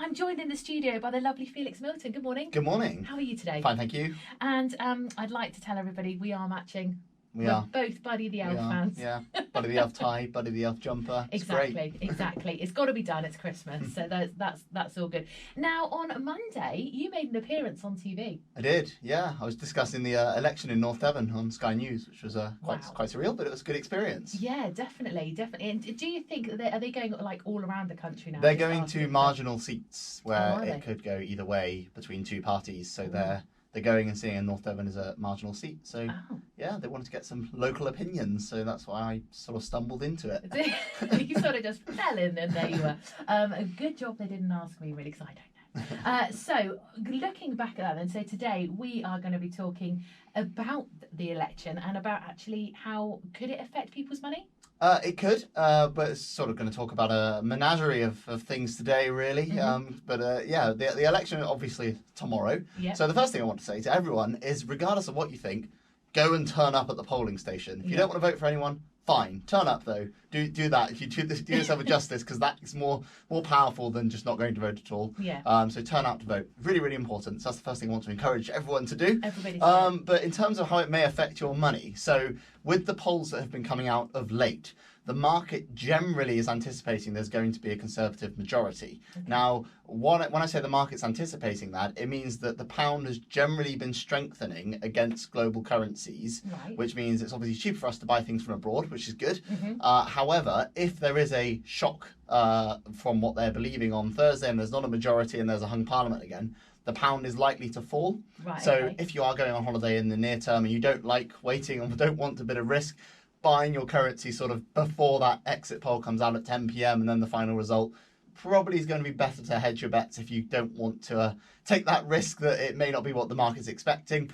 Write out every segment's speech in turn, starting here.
I'm joined in the studio by the lovely Felix Milton. Good morning. Good morning. How are you today? Fine, thank you. And I'd like to tell everybody we are matching. We are both Buddy the Elf fans. Yeah, Buddy the Elf tie, Buddy the Elf jumper. It's Exactly, great. exactly. It's got to be done. It's Christmas, so that's all good. Now, on Monday, you made an appearance on TV. I did, yeah. I was discussing the election in North Devon on Sky News, which was quite surreal, but it was a good experience. Yeah, definitely. And do you think are they going like all around the country now? They're going to marginal seats where it could go either way between two parties. So they're going and seeing North Devon as a marginal seat. So, yeah, they wanted to get some local opinions. So that's why I sort of stumbled into it. You sort of just fell in and there you were. A good job they didn't ask me, really, because I don't know. So, looking back at that, and so today we are going to be talking about the election and about actually how could it affect people's money? It could, but it's sort of going to talk about a menagerie of things today, really. Yeah, the election obviously tomorrow. Yep. So the first thing I want to say to everyone is, regardless of what you think, go and turn up at the polling station. If you don't want to vote for anyone, fine. Turn up though. Do that. If you do yourself a justice, because that is more powerful than just not going to vote at all. Yeah. So turn out to vote. Really, really important. So that's the first thing I want to encourage everyone to do. Everybody. But in terms of how it may affect your money, so with the polls that have been coming out of late, the market generally is anticipating there's going to be a Conservative majority. Okay. Now, when I say the market's anticipating that, it means that the pound has generally been strengthening against global currencies, which means it's obviously cheaper for us to buy things from abroad, which is good. However, if there is a shock from what they're believing on Thursday and there's not a majority and there's a hung parliament again, the pound is likely to fall. If you are going on holiday in the near term and you don't like waiting or don't want a bit of risk, buying your currency sort of before that exit poll comes out at 10 p.m. and then the final result probably is going to be better to hedge your bets if you don't want to take that risk that it may not be what the market's expecting,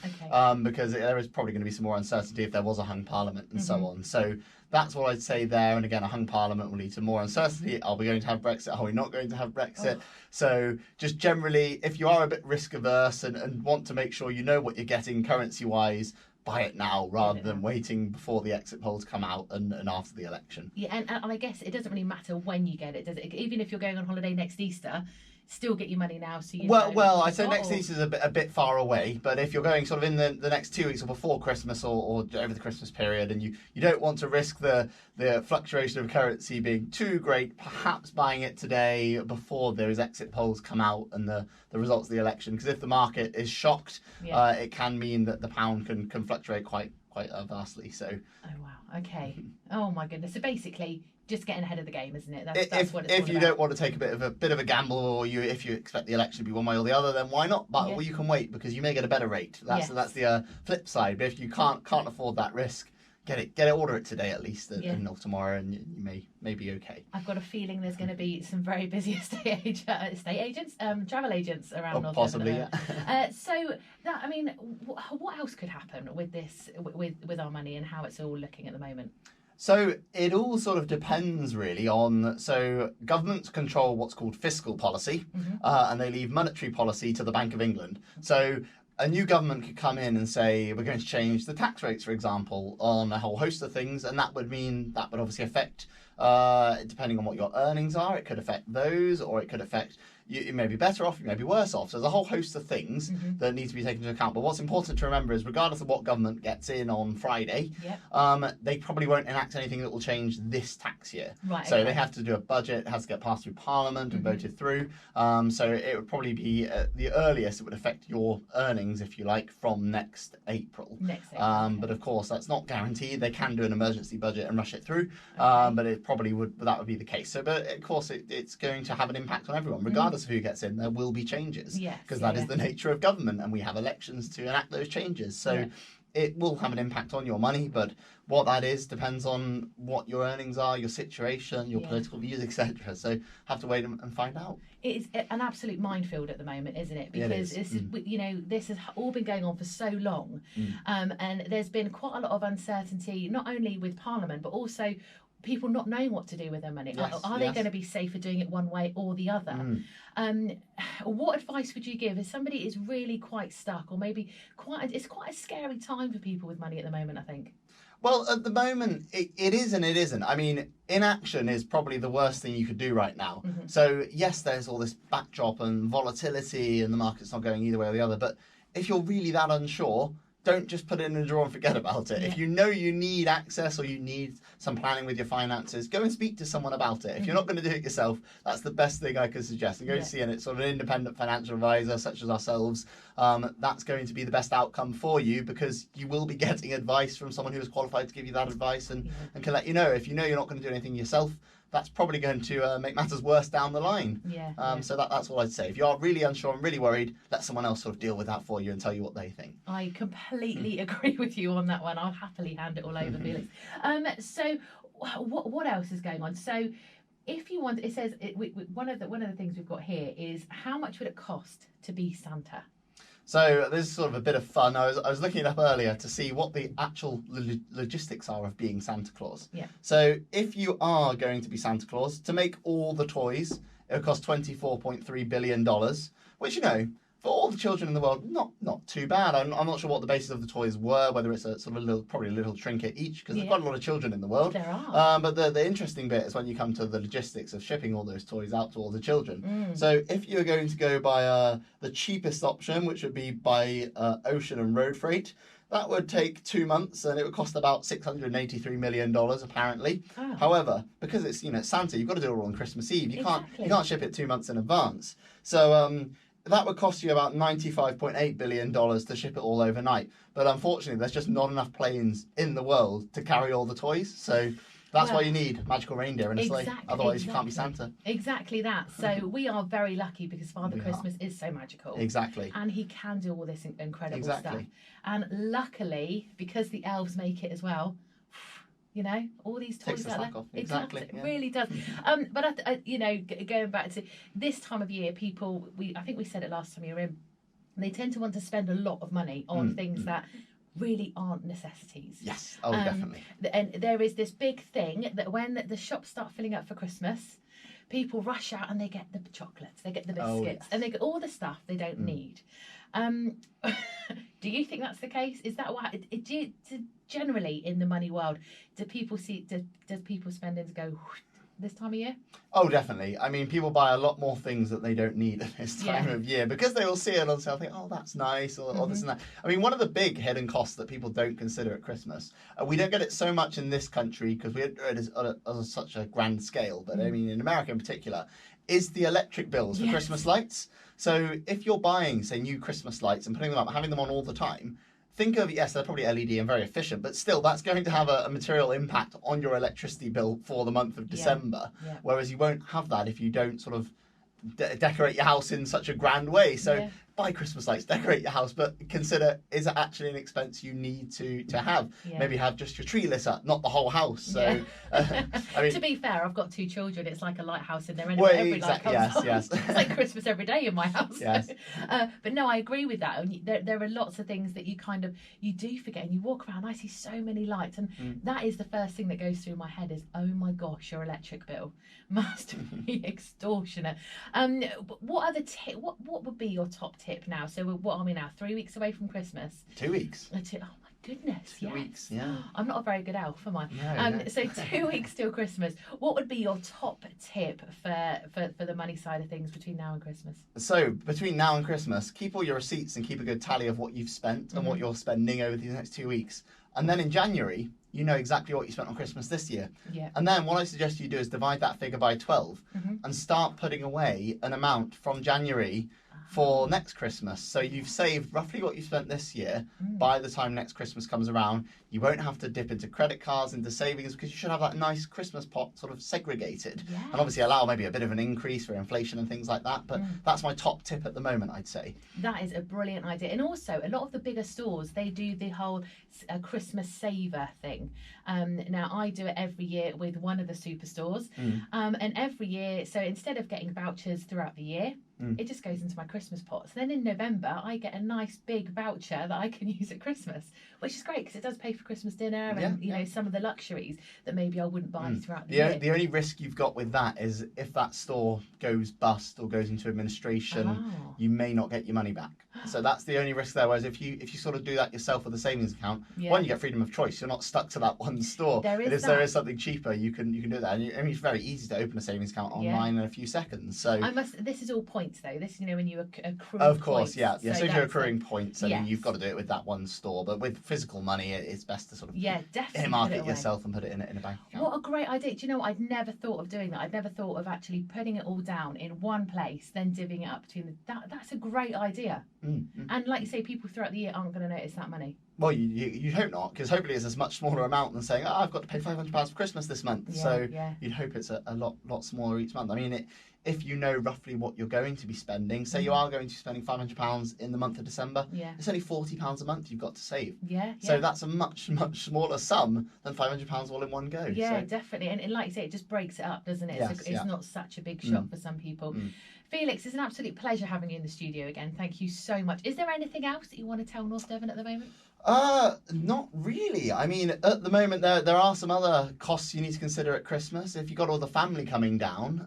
because there is probably going to be some more uncertainty if there was a hung parliament and so on. So that's what I'd say there. And again, a hung parliament will lead to more uncertainty. Are we going to have Brexit? Are we not going to have Brexit? So just generally, if you are a bit risk averse and want to make sure you know what you're getting currency wise, buy it now rather than waiting before the exit polls come out and after the election. Yeah, and I guess it doesn't really matter when you get it, does it? Even if you're going on holiday next Easter, still get your money now. So you well, I'd say next Easter is a bit far away, but if you're going sort of in the next 2 weeks or before Christmas or over the Christmas period, and you don't want to risk the fluctuation of currency being too great, perhaps buying it today before those exit polls come out and the results of the election, because if the market is shocked, it can mean that the pound can fluctuate quite vastly. So. Oh wow. Okay. Oh my goodness. So basically, just getting ahead of the game, isn't it? That's what it's if all you about. don't want to take a bit of a gamble, or if you expect the election to be one way or the other, then why not? But well, you can wait because you may get a better rate. That's the flip side. But if you can't afford that risk, order it today at least, and not tomorrow, and you may be okay. I've got a feeling there's going to be some very busy estate agents, travel agents around North possibly, yeah. So that, I mean, what else could happen with this, with our money and how it's all looking at the moment? So it all sort of depends really on, so governments control what's called fiscal policy, and they leave monetary policy to the Bank of England. So a new government could come in and say, we're going to change the tax rates, for example, on a whole host of things, and that would obviously affect, depending on what your earnings are, it could affect those, or it could affect, you may be better off, you may be worse off. So there's a whole host of things that need to be taken into account. But what's important to remember is, regardless of what government gets in on Friday, they probably won't enact anything that will change this tax year. So they have to do a budget, it has to get passed through Parliament and voted through. So it would probably be the earliest it would affect your earnings, if you like, from next April. But of course, that's not guaranteed. They can do an emergency budget and rush it through, but it probably that would be the case. So, but of course, it's going to have an impact on everyone, regardless of who gets in. There will be changes, because that is the nature of government, and we have elections to enact those changes. So it will have an impact on your money, but what that is depends on what your earnings are, your situation, your political views, etc. So have to wait and find out. It's an absolute minefield at the moment, isn't it? Because this has all been going on for so long, and there's been quite a lot of uncertainty, not only with Parliament, but also people not knowing what to do with their money. Are they going to be safer doing it one way or the other? What advice would you give if somebody is really quite stuck, or maybe it's quite a scary time for people with money at the moment, I think? Well, at the moment, it is and it isn't. I mean, inaction is probably the worst thing you could do right now. Mm-hmm. So, yes, there's all this backdrop and volatility and the market's not going either way or the other. But if you're really that unsure, don't just put it in a drawer and forget about it. Yeah. If you know you need access or you need some planning with your finances, go and speak to someone about it. If you're not going to do it yourself, that's the best thing I could suggest. And go and see an independent financial advisor such as ourselves. That's going to be the best outcome for you, because you will be getting advice from someone who is qualified to give you that advice and can let you know. If you know you're not going to do anything yourself, that's probably going to make matters worse down the line. So that's all I'd say. If you are really unsure and really worried, let someone else sort of deal with that for you and tell you what they think. I completely agree with you on that one. I'll happily hand it all over, Felix. So what else is going on? So if you want, it says one of the things we've got here is how much would it cost to be Santa? So this is sort of a bit of fun. I was looking it up earlier to see what the actual logistics are of being Santa Claus. Yeah. So if you are going to be Santa Claus, to make all the toys, it would cost $24.3 billion, which, you know, for all the children in the world, not too bad. I'm not sure what the basis of the toys were, whether it's a sort of probably a little trinket each, because there's quite a lot of children in the world. There are. But the interesting bit is when you come to the logistics of shipping all those toys out to all the children. So if you're going to go by the cheapest option, which would be by ocean and road freight, that would take 2 months and it would cost about $683 million apparently. Oh. However, because it's Santa, you've got to do it all on Christmas Eve. You can't ship it 2 months in advance. So that would cost you about $95.8 billion to ship it all overnight. But unfortunately, there's just not enough planes in the world to carry all the toys. So that's why you need magical reindeer in a sleigh. Otherwise, you can't be Santa. Exactly that. So we are very lucky because Father Christmas is so magical. Exactly. And he can do all this incredible stuff. And luckily, because the elves make it as well, all these toys out there. Exactly. It really does. But going back to this time of year, people, I think we said it last time you were in, they tend to want to spend a lot of money on things that really aren't necessities. Yes. Oh, definitely. And there is this big thing that when the shops start filling up for Christmas, people rush out and they get the chocolates, they get the biscuits, and they get all the stuff they don't need. Do you think that's the case? Is that why generally in the money world, does people spend in to go this time of year? Oh, definitely. I mean, people buy a lot more things that they don't need at this time of year because they will see it on sale and think, oh, that's nice, or this and that. I mean, one of the big hidden costs that people don't consider at Christmas, we don't get it so much in this country because it is on such a grand scale, but I mean, in America in particular, is the electric bills for Christmas lights. So if you're buying, say, new Christmas lights and putting them up, having them on all the time, think of, yes, they're probably LED and very efficient, but still that's going to have a material impact on your electricity bill for the month of December, whereas you won't have that if you don't sort of decorate your house in such a grand way. So buy Christmas lights, decorate your house, but consider, is it actually an expense you need to have? Maybe have just your tree lit up, not the whole house. So I mean, to be fair, I've got 2 children. It's like a lighthouse in there. Every light comes on. It's like Christmas every day in my house. But no, I agree with that. There are lots of things that you do forget, and you walk around, I see so many lights, and that is the first thing that goes through my head is, oh my gosh, your electric bill must be extortionate. What other what would be your top tip now? So what are we now? 3 weeks away from Christmas. 2 weeks. Oh my goodness! 2 weeks. Yeah. I'm not a very good elf, am I? No. So 2 weeks till Christmas. What would be your top tip for the money side of things between now and Christmas? So between now and Christmas, keep all your receipts and keep a good tally of what you've spent and what you're spending over these next 2 weeks. And then in January, you know exactly what you spent on Christmas this year. Yeah. And then what I suggest you do is divide that figure by 12 and start putting away an amount from January for next Christmas. So you've saved roughly what you spent this year. By the time next Christmas comes around, you won't have to dip into credit cards, into savings, because you should have that nice Christmas pot sort of segregated. Yes. And obviously allow maybe a bit of an increase for inflation and things like that. But that's my top tip at the moment, I'd say. That is a brilliant idea. And also, a lot of the bigger stores, they do the whole Christmas saver thing. Now, I do it every year with one of the superstores. And every year, so instead of getting vouchers throughout the year, it just goes into my Christmas pot. So then in November, I get a nice big voucher that I can use at Christmas, which is great because it does pay for Christmas dinner and you know, some of the luxuries that maybe I wouldn't buy throughout the year. The only risk you've got with that is if that store goes bust or goes into administration, you may not get your money back. So that's the only risk there. Whereas if you sort of do that yourself with a savings account, one, you get freedom of choice. You're not stuck to that one store. There is something cheaper, you can do that. And I mean, it's very easy to open a savings account online in a few seconds. So this is all points though. This, you know, when you accrue. Of course, points. yeah. So if you're accruing points, I mean, you've got to do it with that one store. But with physical money, it's best to sort of earmark it yourself and put it in a bank account. What a great idea! Do you know what? I'd never thought of doing that. I'd never thought of actually putting it all down in one place, then divvying it up between that's a great idea. And like you say, people throughout the year aren't going to notice that money. Well, you hope not, because hopefully it's a much smaller amount than saying, I've got to pay £500 for Christmas this month. You'd hope it's a lot smaller each month. I mean, if you know roughly what you're going to be spending, say you are going to be spending £500 in the month of December, it's only £40 a month you've got to save. So that's a much smaller sum than £500 all in one go. Yeah, definitely. And like you say, it just breaks it up, doesn't it? It's not such a big shock for some people. Felix, it's an absolute pleasure having you in the studio again. Thank you so much. Is there anything else that you want to tell North Devon at the moment? Not really. I mean, at the moment there are some other costs you need to consider at Christmas. If you've got all the family coming down,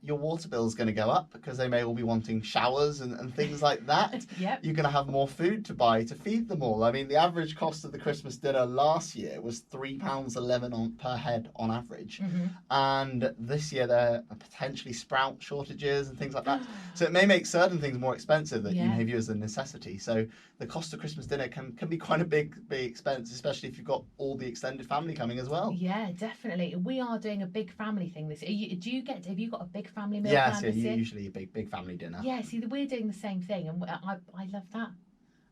your water bill's going to go up because they may all be wanting showers and things like that. You're going to have more food to buy to feed them all. I mean, the average cost of the Christmas dinner last year was £3.11 per head on average. And this year there are potentially sprout shortages and things like that. So it may make certain things more expensive that you may view as a necessity. So the cost of Christmas dinner can be quite a big expense, especially if you've got all the extended family coming as well. Yeah, definitely. We are doing a big family thing this year. Have you got a big family meal planned this year? Usually a big family dinner. Yeah, see, we're doing the same thing, and I love that.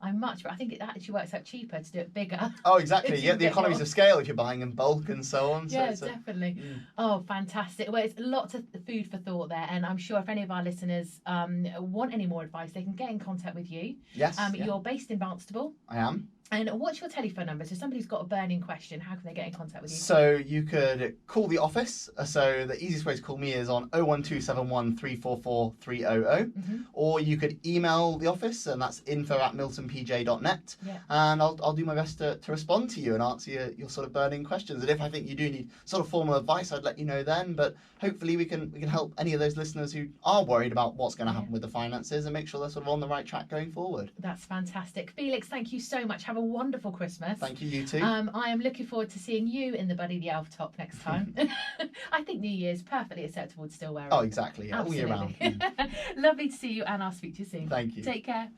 I think it actually works out cheaper to do it bigger. Oh, exactly. You get the economies of scale if you're buying in bulk and so on. Yeah, so definitely. Oh, fantastic. Well, it's lots of food for thought there, and I'm sure if any of our listeners want any more advice, they can get in contact with you. Yes. You're based in Barnstaple. I am. And what's your telephone number? So somebody's got a burning question, how can they get in contact with you? So you could call the office. So the easiest way to call me is on 01271 344 300. Or you could email the office, and that's info@miltonpj.net. And I'll do my best to respond to you and answer your sort of burning questions. And if I think you do need sort of formal advice, I'd let you know then. But hopefully we can help any of those listeners who are worried about what's going to happen with the finances and make sure they're sort of on the right track going forward. That's fantastic. Felix, thank you so much. Have a wonderful Christmas. Thank you, you too. I am looking forward to seeing you in the Buddy the Elf top next time. I think New Year's perfectly acceptable to still wear it. Oh, exactly. Yeah, all year round. Lovely to see you, and I'll speak to you soon. Thank you. Take care.